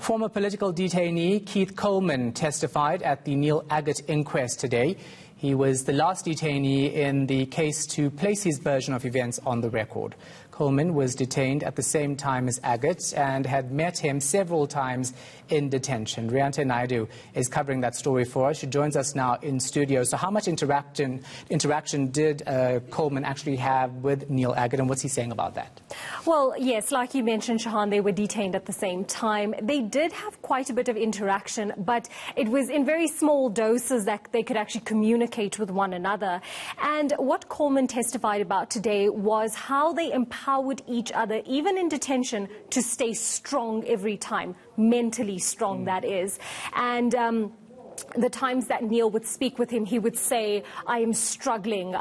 Former political detainee Keith Coleman testified at the Neil Aggett inquest today. He was the last detainee in the case to place his version of events on the record. Coleman was detained at the same time as Aggett and had met him several times in detention. Riante Naidoo is covering that story for us. She joins us now in studio. So how much interaction did Coleman actually have with Neil Aggett, and what's he saying about that? Well, yes, like you mentioned, Shahan, they were detained at the same time. They did have quite a bit of interaction, but it was in very small doses that they could actually communicate with one another. And what Coleman testified about today was how they empowered each other, even in detention, to stay strong every time, mentally strong, that is. And the times that Neil would speak with him, he would say, I am struggling.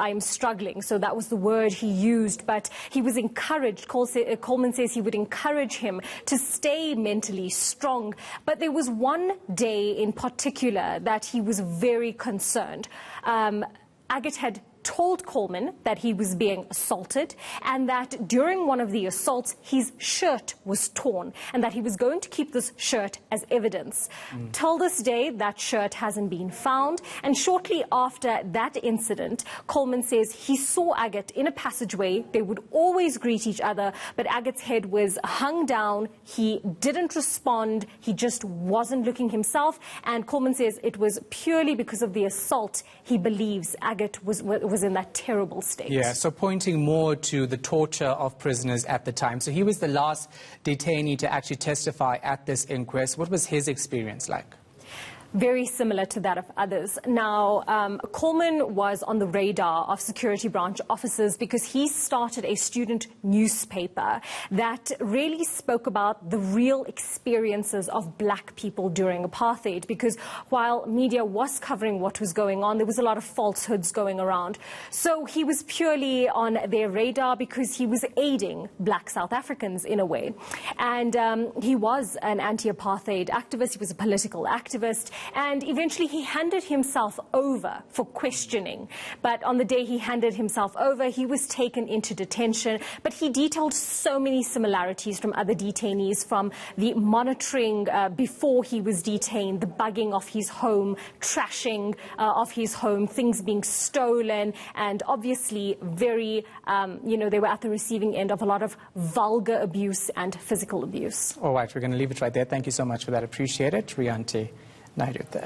So that was the word he used, but he was encouraged. Coleman says he would encourage him to stay mentally strong. But there was one day in particular that he was very concerned. Aggett had told Coleman that he was being assaulted and that during one of the assaults his shirt was torn and that he was going to keep this shirt as evidence. Till this day that shirt hasn't been found, and shortly after that incident Coleman says he saw Aggett in a passageway. They would always greet each other, but Aggett's head was hung down. He didn't respond. He just wasn't looking himself, and Coleman says it was purely because of the assault he believes Aggett was in that terrible state. Yeah, so pointing more to the torture of prisoners at the time. So he was the last detainee to actually testify at this inquest. What was his experience like? Very similar to that of others. Now, Coleman was on the radar of security branch officers because he started a student newspaper that really spoke about the real experiences of black people during apartheid, because while media was covering what was going on, there was a lot of falsehoods going around. So he was purely on their radar because he was aiding black South Africans in a way. And he was an anti-apartheid activist. He was a political activist. And eventually he handed himself over for questioning. But on the day he handed himself over, he was taken into detention. But he detailed so many similarities from other detainees, from the monitoring before he was detained, the bugging of his home, trashing of his home, things being stolen, and obviously very, they were at the receiving end of a lot of vulgar abuse and physical abuse. All right, we're going to leave it right there. Thank you so much for that. Appreciate it. Riante Naidoo.